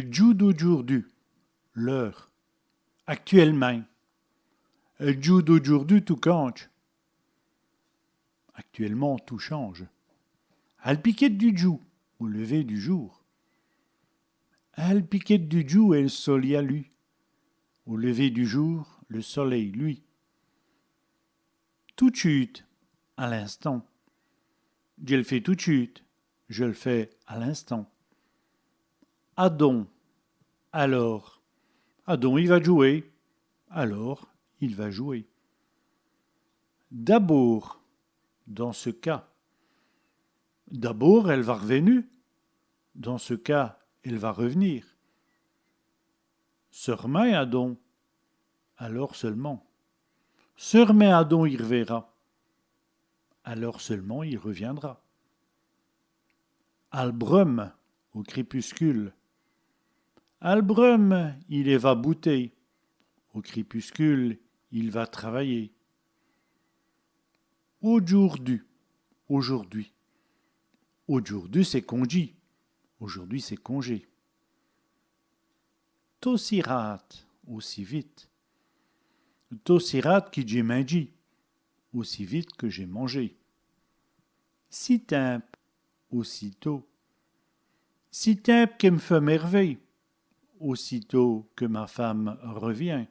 jour d'aujourd'hui, l'heure, actuellement. Le jour d'aujourd'hui, tout change. Actuellement, tout change. À le piquette du jour, au lever du jour. À le piquette du jour et le soleil à lui. Au lever du jour, le soleil, lui. Tout de suite, à l'instant. Je le fais tout de suite, je le fais à l'instant. Adon, alors. Adon, il va jouer. Alors, il va jouer. D'abord, dans ce cas. D'abord, elle va revenir. Dans ce cas, elle va revenir. Se remet Adon. Alors seulement. Se remet Adon, il reverra. Alors seulement il reviendra. Albrum, au crépuscule. Albrum, il est va bouter. Au crépuscule, il va travailler. Aujourd'hui, aujourd'hui. Aujourd'hui, c'est congé. Aujourd'hui, c'est congé. Tossirat, aussi vite. Tossirat qui j'ai mangé. Aussi vite que j'ai mangé. Si timp, aussitôt. Si timp qui me fait merveille. Aussitôt que ma femme revient.